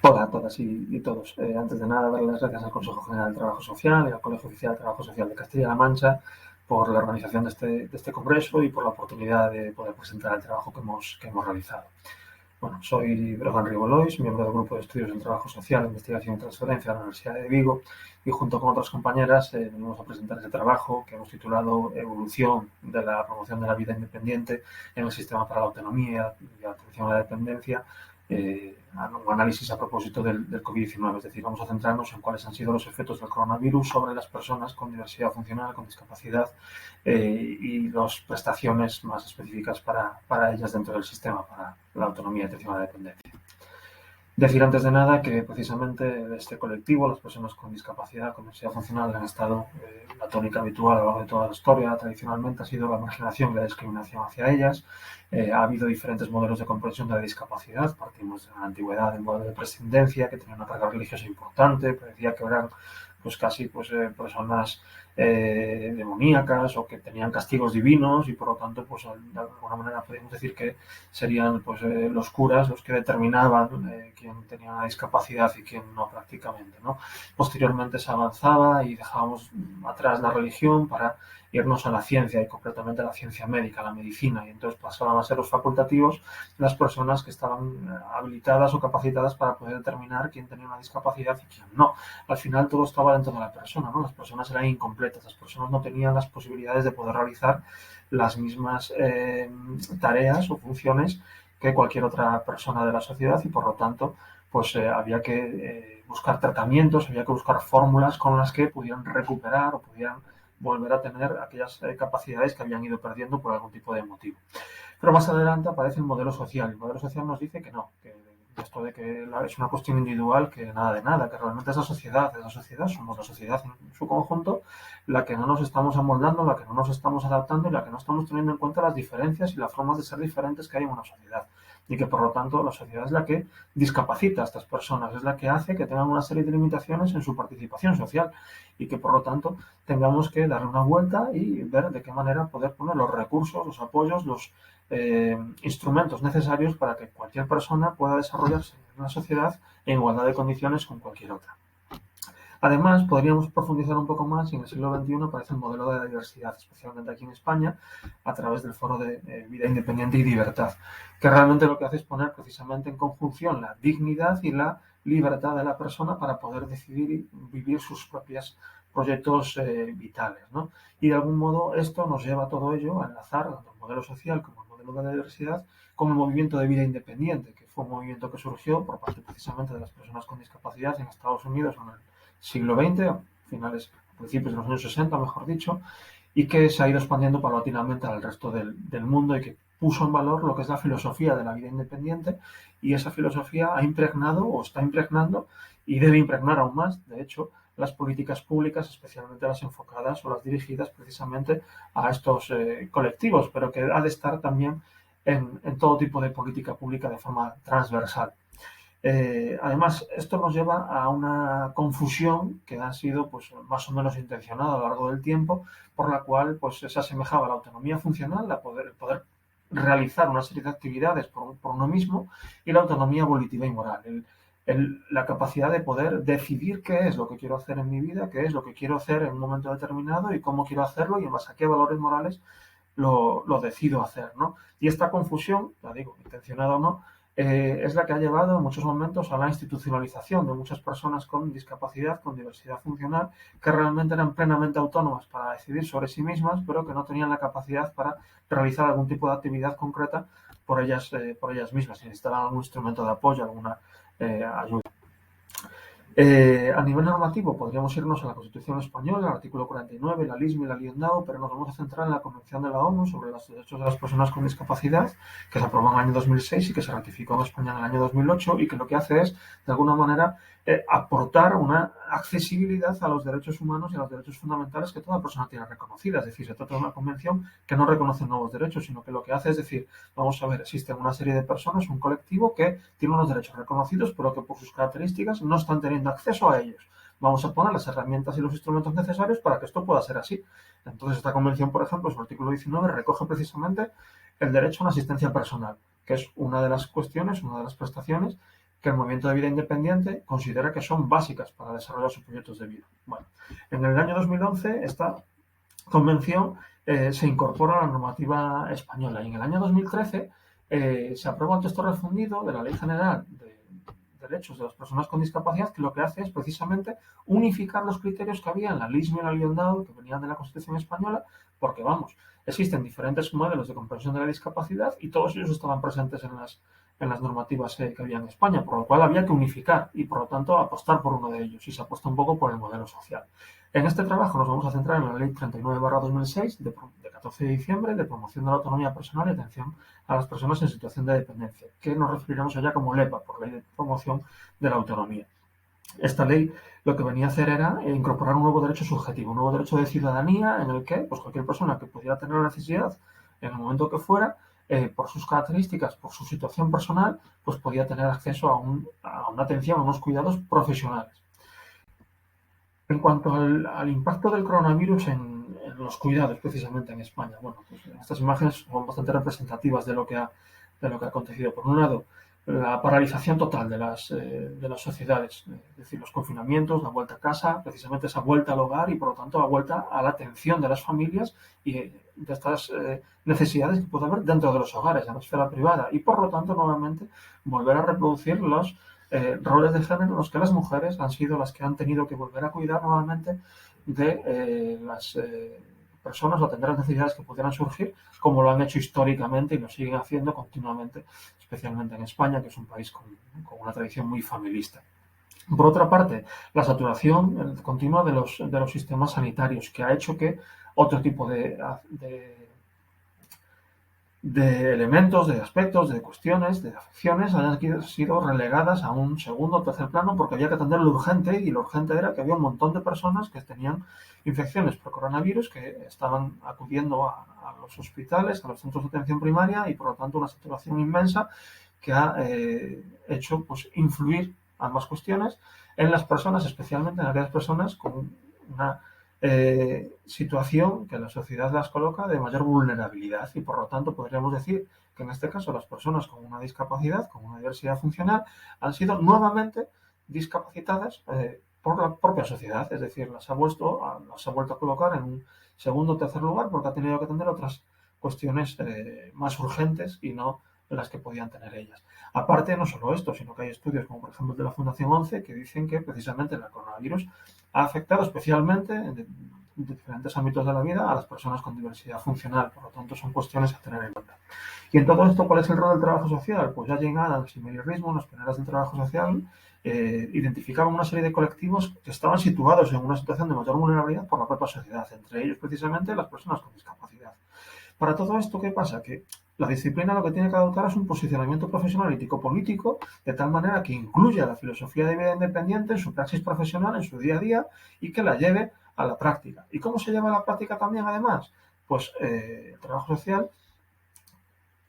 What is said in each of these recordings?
Hola a todas y todos. Antes de nada, darle las gracias al Consejo General del Trabajo Social y al Colegio Oficial del Trabajo Social de Castilla-La Mancha por la organización de este congreso y por la oportunidad de poder presentar el trabajo que hemos realizado. Bueno, soy Brogan Ribolois, miembro del Grupo de Estudios del Trabajo Social, Investigación y Transferencia de la Universidad de Vigo, y junto con otras compañeras venimos a presentar este trabajo que hemos titulado Evolución de la promoción de la vida independiente en el sistema para la autonomía y la atención a la dependencia, un análisis a propósito del COVID-19, es decir, vamos a centrarnos en cuáles han sido los efectos del coronavirus sobre las personas con diversidad funcional, con discapacidad y las prestaciones más específicas para ellas dentro del sistema para la autonomía y atención a la dependencia. Decir antes de nada que precisamente este colectivo, las personas con discapacidad, con diversidad funcional, han estado la tónica habitual a lo largo de toda la historia. Tradicionalmente ha sido la marginación y la discriminación hacia ellas. Ha habido diferentes modelos de comprensión de la discapacidad. Partimos de la antigüedad del modelo de prescindencia, que tenía una carga religiosa importante, parecía que eran pues casi personas demoníacas o que tenían castigos divinos y por lo tanto pues de alguna manera podríamos decir que serían los curas los que determinaban quién tenía una discapacidad y quién no prácticamente, ¿no? Posteriormente se avanzaba y dejábamos atrás la religión para irnos a la ciencia y concretamente a la ciencia médica, a la medicina, y entonces pasaban a ser los facultativos las personas que estaban habilitadas o capacitadas para poder determinar quién tenía una discapacidad y quién no. Al final todo estaba dentro de la persona, ¿no? Las personas eran incompletas, las personas no tenían las posibilidades de poder realizar las mismas tareas o funciones que cualquier otra persona de la sociedad y por lo tanto había que buscar tratamientos, había que buscar fórmulas con las que pudieran recuperar o pudieran volver a tener aquellas capacidades que habían ido perdiendo por algún tipo de motivo. Pero más adelante aparece el modelo social. El modelo social nos dice que no, que esto de que es una cuestión individual, que nada de nada, que realmente es la sociedad, somos la sociedad en su conjunto, la que no nos estamos amoldando, la que no nos estamos adaptando y la que no estamos teniendo en cuenta las diferencias y las formas de ser diferentes que hay en una sociedad. Y que por lo tanto la sociedad es la que discapacita a estas personas, es la que hace que tengan una serie de limitaciones en su participación social y que por lo tanto tengamos que darle una vuelta y ver de qué manera poder poner los recursos, los apoyos, los instrumentos necesarios para que cualquier persona pueda desarrollarse en la sociedad en igualdad de condiciones con cualquier otra. Además, podríamos profundizar un poco más y en el siglo XXI aparece el modelo de la diversidad, especialmente aquí en España, a través del Foro de Vida Independiente y Libertad, que realmente lo que hace es poner precisamente en conjunción la dignidad y la libertad de la persona para poder decidir y vivir sus propios proyectos vitales, ¿no? Y de algún modo esto nos lleva a todo ello a enlazar tanto el modelo social como el modelo de la diversidad con el movimiento de vida independiente, que fue un movimiento que surgió por parte precisamente de las personas con discapacidad en Estados Unidos en el siglo XX, a principios de los años 60, mejor dicho, y que se ha ido expandiendo paulatinamente al resto del mundo y que puso en valor lo que es la filosofía de la vida independiente y esa filosofía ha impregnado o está impregnando y debe impregnar aún más, de hecho, las políticas públicas, especialmente las enfocadas o las dirigidas precisamente a estos colectivos, pero que ha de estar también en todo tipo de política pública de forma transversal. Además, esto nos lleva a una confusión que ha sido más o menos intencionada a lo largo del tiempo, por la cual se asemejaba la autonomía funcional, a poder realizar una serie de actividades por uno mismo, y la autonomía volitiva y moral, la capacidad de poder decidir qué es lo que quiero hacer en mi vida, qué es lo que quiero hacer en un momento determinado y cómo quiero hacerlo y en base a qué valores morales lo decido hacer, ¿no? Y esta confusión, la digo, intencionada o no, es la que ha llevado en muchos momentos a la institucionalización de muchas personas con discapacidad, con diversidad funcional, que realmente eran plenamente autónomas para decidir sobre sí mismas, pero que no tenían la capacidad para realizar algún tipo de actividad concreta por ellas mismas, y necesitaban algún instrumento de apoyo, alguna ayuda. A nivel normativo podríamos irnos a la Constitución Española, el artículo 49, la LISM y la LIENDAO, pero nos vamos a centrar en la Convención de la ONU sobre los derechos de las personas con discapacidad, que se aprobó en el año 2006 y que se ratificó en España en el año 2008 y que lo que hace es, de alguna manera, aportar una accesibilidad a los derechos humanos y a los derechos fundamentales que toda persona tiene reconocida. Es decir, se trata de una convención que no reconoce nuevos derechos, sino que lo que hace es decir, vamos a ver, existen una serie de personas, un colectivo que tiene unos derechos reconocidos, pero que por sus características no están teniendo acceso a ellos. Vamos a poner las herramientas y los instrumentos necesarios para que esto pueda ser así. Entonces, esta convención, por ejemplo, en su artículo 19, recoge precisamente el derecho a una asistencia personal, que es una de las cuestiones, una de las prestaciones que el movimiento de vida independiente considera que son básicas para desarrollar sus proyectos de vida. Bueno, en el año 2011 esta convención se incorpora a la normativa española y en el año 2013 se aprueba un texto refundido de la Ley General de Derechos de las Personas con Discapacidad, que lo que hace es precisamente unificar los criterios que había en la LISM y en la Liondau, que venían de la Constitución española, porque vamos, existen diferentes modelos de comprensión de la discapacidad y todos ellos estaban presentes en las normativas que había en España, por lo cual había que unificar y por lo tanto apostar por uno de ellos y se apuesta un poco por el modelo social. En este trabajo nos vamos a centrar en la Ley 39/2006 de 14 de diciembre de promoción de la autonomía personal y atención a las personas en situación de dependencia, que nos referiremos allá como LEPA, por Ley de Promoción de la Autonomía. Esta ley lo que venía a hacer era incorporar un nuevo derecho subjetivo, un nuevo derecho de ciudadanía en el que pues, cualquier persona que pudiera tener la necesidad en el momento que fuera, por sus características, por su situación personal, pues podía tener acceso a una atención, a unos cuidados profesionales. En cuanto al impacto del coronavirus en los cuidados, precisamente en España, bueno, pues estas imágenes son bastante representativas de lo que ha acontecido. Por un lado, la paralización total de las sociedades, es decir, los confinamientos, la vuelta a casa, precisamente esa vuelta al hogar y, por lo tanto, la vuelta a la atención de las familias y de estas necesidades que puede haber dentro de los hogares, en la esfera privada. Y, por lo tanto, nuevamente, volver a reproducir los roles de género en los que las mujeres han sido las que han tenido que volver a cuidar nuevamente de las personas o atender las necesidades que pudieran surgir, como lo han hecho históricamente y lo siguen haciendo continuamente, especialmente en España, que es un país con una tradición muy familista. Por otra parte, la saturación continua de los sistemas sanitarios, que ha hecho que otro tipo de elementos, de aspectos, de cuestiones, de afecciones hayan sido relegadas a un segundo o tercer plano porque había que atender lo urgente y lo urgente era que había un montón de personas que tenían infecciones por coronavirus que estaban acudiendo a los hospitales, a los centros de atención primaria y por lo tanto una saturación inmensa que ha hecho pues, influir ambas cuestiones en las personas, especialmente en aquellas personas con una situación que la sociedad las coloca de mayor vulnerabilidad y por lo tanto podríamos decir que en este caso las personas con una discapacidad, con una diversidad funcional, han sido nuevamente discapacitadas por la propia sociedad, es decir, las ha vuelto a colocar en un segundo o tercer lugar porque ha tenido que atender otras cuestiones más urgentes y no las que podían tener ellas. Aparte, no solo esto, sino que hay estudios como por ejemplo el de la Fundación 11 que dicen que precisamente el coronavirus ha afectado especialmente en diferentes ámbitos de la vida a las personas con diversidad funcional, por lo tanto son cuestiones a tener en cuenta. Y en todo esto, ¿cuál es el rol del trabajo social? Pues ya Jane Addams y Mary Risman, las pioneras del trabajo social, identificaban una serie de colectivos que estaban situados en una situación de mayor vulnerabilidad por la propia sociedad, entre ellos precisamente las personas con discapacidad. Para todo esto, ¿qué pasa? Que la disciplina lo que tiene que adoptar es un posicionamiento profesional ético-político de tal manera que incluya la filosofía de vida independiente en su praxis profesional, en su día a día y que la lleve a la práctica. ¿Y cómo se lleva a la práctica también, además? Pues el trabajo social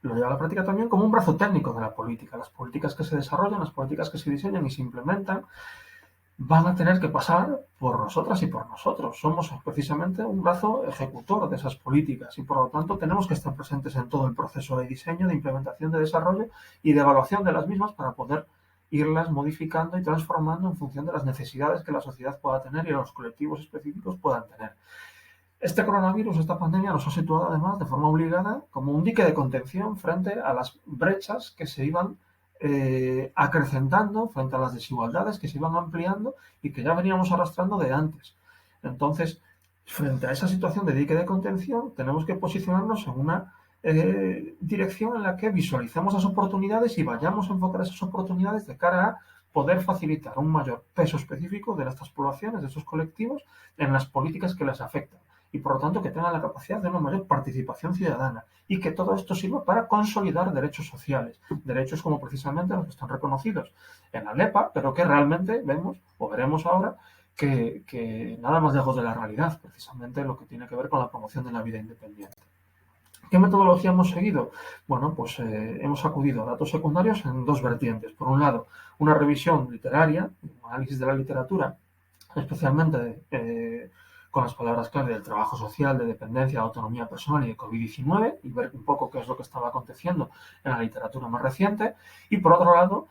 lo lleva a la práctica también como un brazo técnico de la política. Las políticas que se desarrollan, las políticas que se diseñan y se implementan van a tener que pasar por nosotras y por nosotros. Somos precisamente un brazo ejecutor de esas políticas y por lo tanto tenemos que estar presentes en todo el proceso de diseño, de implementación, de desarrollo y de evaluación de las mismas para poder irlas modificando y transformando en función de las necesidades que la sociedad pueda tener y los colectivos específicos puedan tener. Este coronavirus, esta pandemia, nos ha situado además de forma obligada como un dique de contención frente a las brechas que se iban acrecentando frente a las desigualdades que se iban ampliando y que ya veníamos arrastrando de antes. Entonces, frente a esa situación de dique de contención, tenemos que posicionarnos en una dirección en la que visualicemos las oportunidades y vayamos a enfocar esas oportunidades de cara a poder facilitar un mayor peso específico de estas poblaciones, de estos colectivos, en las políticas que les afectan y por lo tanto que tengan la capacidad de una mayor participación ciudadana y que todo esto sirva para consolidar derechos sociales, derechos como precisamente los que están reconocidos en la LEPA, pero que realmente vemos o veremos ahora que nada más lejos de la realidad, precisamente lo que tiene que ver con la promoción de la vida independiente. ¿Qué metodología hemos seguido? Bueno, pues hemos acudido a datos secundarios en dos vertientes. Por un lado, una revisión literaria, un análisis de la literatura, especialmente con las palabras clave del trabajo social, de dependencia, de autonomía personal y de COVID-19 y ver un poco qué es lo que estaba aconteciendo en la literatura más reciente. Y por otro lado,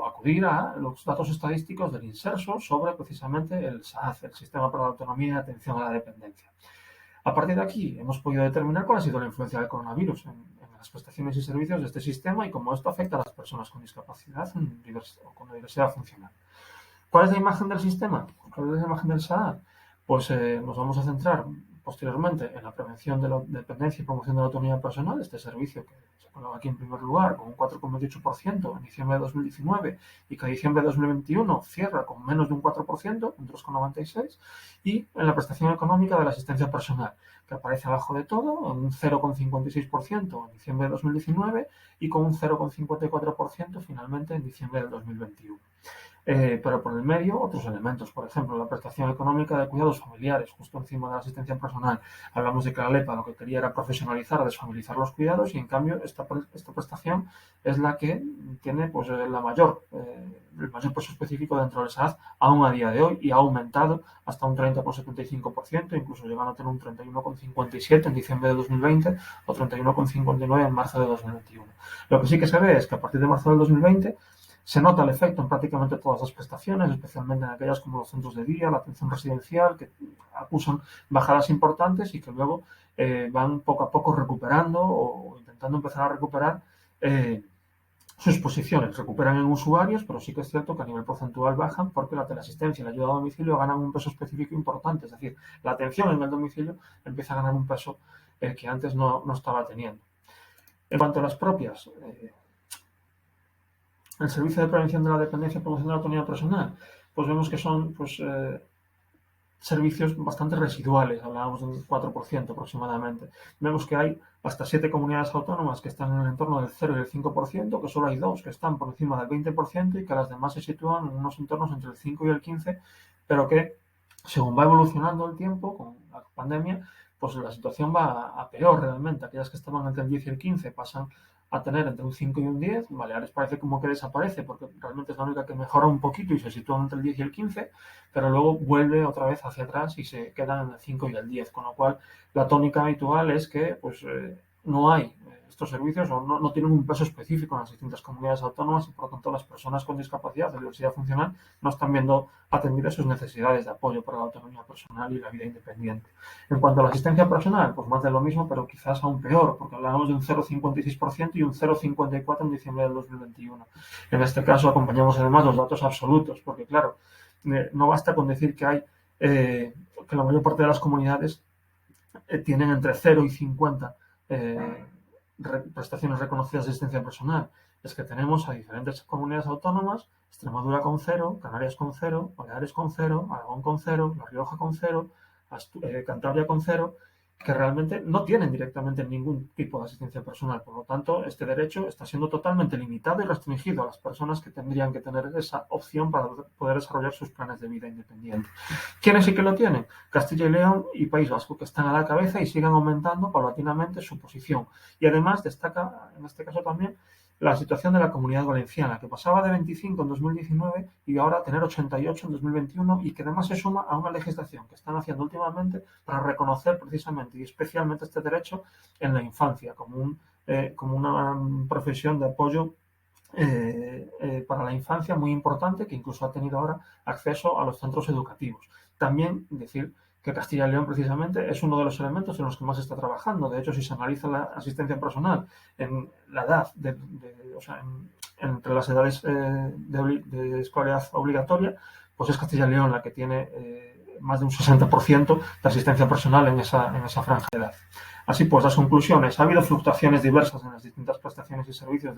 acudir a los datos estadísticos del Inserso sobre precisamente el SAAD, el Sistema para la Autonomía y Atención a la Dependencia. A partir de aquí hemos podido determinar cuál ha sido la influencia del coronavirus en las prestaciones y servicios de este sistema y cómo esto afecta a las personas con discapacidad o con diversidad funcional. ¿Cuál es la imagen del sistema? ¿Cuál es la imagen del SAAD? Pues nos vamos a centrar posteriormente en la prevención de la dependencia y promoción de la autonomía personal, este servicio que se colaba aquí en primer lugar con un 4,18% en diciembre de 2019 y que a diciembre de 2021 cierra con menos de un 4%, un 3,96%, y en la prestación económica de la asistencia personal, que aparece abajo de todo en un 0,56% en diciembre de 2019 y con un 0,54% finalmente en diciembre de 2021. Pero por el medio otros elementos, por ejemplo, la prestación económica de cuidados familiares, justo encima de la asistencia personal. Hablamos de que la LEPA lo que quería era profesionalizar, desfamiliar los cuidados y en cambio esta prestación es la que tiene pues, el mayor peso específico dentro del SAAD aún a día de hoy y ha aumentado hasta un 30,75%, incluso llegando a tener un 31,57% en diciembre de 2020 o 31,59% en marzo de 2021. Lo que sí que se ve es que a partir de marzo del 2020 se nota el efecto en prácticamente todas las prestaciones, especialmente en aquellas como los centros de día, la atención residencial, que acusan bajadas importantes y que luego van poco a poco recuperando o intentando empezar a recuperar sus posiciones. Recuperan en usuarios, pero sí que es cierto que a nivel porcentual bajan porque la teleasistencia y la ayuda a domicilio ganan un peso específico importante. Es decir, la atención en el domicilio empieza a ganar un peso que antes no estaba teniendo. En cuanto a las propias... el servicio de prevención de la dependencia y promoción de la autonomía personal, pues vemos que son servicios bastante residuales, hablábamos de un 4% aproximadamente. Vemos que hay hasta 7 comunidades autónomas que están en el entorno del 0 y el 5%, que solo hay 2 que están por encima del 20% y que las demás se sitúan en unos entornos entre el 5 y el 15%, pero que según va evolucionando el tiempo con la pandemia, pues la situación va a peor realmente. Aquellas que estaban entre el 10 y el 15 pasan a tener entre un 5 y un 10. Baleares parece como que desaparece porque realmente es la única que mejora un poquito y se sitúa entre el 10 y el 15, pero luego vuelve otra vez hacia atrás y se quedan en el 5 y el 10, con lo cual la tónica habitual es que pues no hay estos servicios o no tienen un peso específico en las distintas comunidades autónomas y por lo tanto las personas con discapacidad de diversidad funcional no están viendo atendidas sus necesidades de apoyo para la autonomía personal y la vida independiente. En cuanto a la asistencia personal, pues más de lo mismo, pero quizás aún peor, porque hablábamos de un 0,56% y un 0,54% en diciembre del 2021. En este caso acompañamos además los datos absolutos, porque claro, no basta con decir que hay que la mayor parte de las comunidades tienen entre 0 y 50 prestaciones reconocidas de asistencia personal. Es que tenemos a diferentes comunidades autónomas, Extremadura con 0, Canarias con 0, Baleares con 0, Aragón con 0, La Rioja con 0, Cantabria con 0, que realmente no tienen directamente ningún tipo de asistencia personal. Por lo tanto, este derecho está siendo totalmente limitado y restringido a las personas que tendrían que tener esa opción para poder desarrollar sus planes de vida independiente. ¿Quiénes sí que lo tienen? Castilla y León y País Vasco, que están a la cabeza y siguen aumentando paulatinamente su posición. Y además destaca, en este caso también, la situación de la Comunidad Valenciana, que pasaba de 25 en 2019 y ahora tener 88 en 2021 y que además se suma a una legislación que están haciendo últimamente para reconocer precisamente y especialmente este derecho en la infancia como una profesión de apoyo para la infancia muy importante que incluso ha tenido ahora acceso a los centros educativos. También decir que Castilla y León precisamente es uno de los elementos en los que más se está trabajando. De hecho, si se analiza la asistencia personal en la edad, entre las edades de escolaridad obligatoria, pues es Castilla y León la que tiene más de un 60% de asistencia personal en esa franja de edad. Así pues, las conclusiones. Ha habido fluctuaciones diversas en las distintas prestaciones y servicios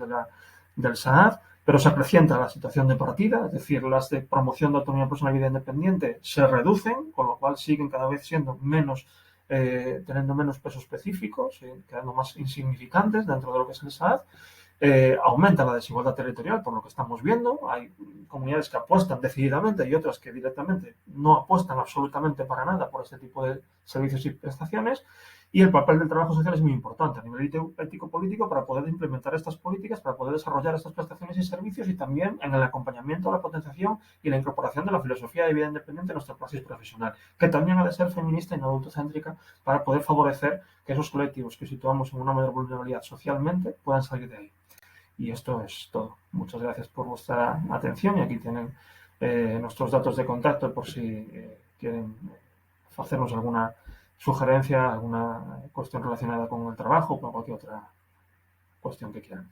del SAAD, pero se acrecienta la situación de partida, es decir, las de promoción de autonomía personal y vida independiente se reducen, con lo cual siguen cada vez siendo teniendo menos peso específico, quedando más insignificantes dentro de lo que es el SAAD. Aumenta la desigualdad territorial, por lo que estamos viendo. Hay comunidades que apuestan decididamente y otras que directamente no apuestan absolutamente para nada por este tipo de servicios y prestaciones. Y el papel del trabajo social es muy importante a nivel ético-político para poder implementar estas políticas, para poder desarrollar estas prestaciones y servicios y también en el acompañamiento, la potenciación y la incorporación de la filosofía de vida independiente en nuestra praxis profesional, que también ha de ser feminista y no adultocéntrica para poder favorecer que esos colectivos que situamos en una mayor vulnerabilidad socialmente puedan salir de ahí. Y esto es todo. Muchas gracias por vuestra atención y aquí tienen nuestros datos de contacto por si quieren hacernos alguna sugerencia, alguna cuestión relacionada con el trabajo o con cualquier otra cuestión que quieran.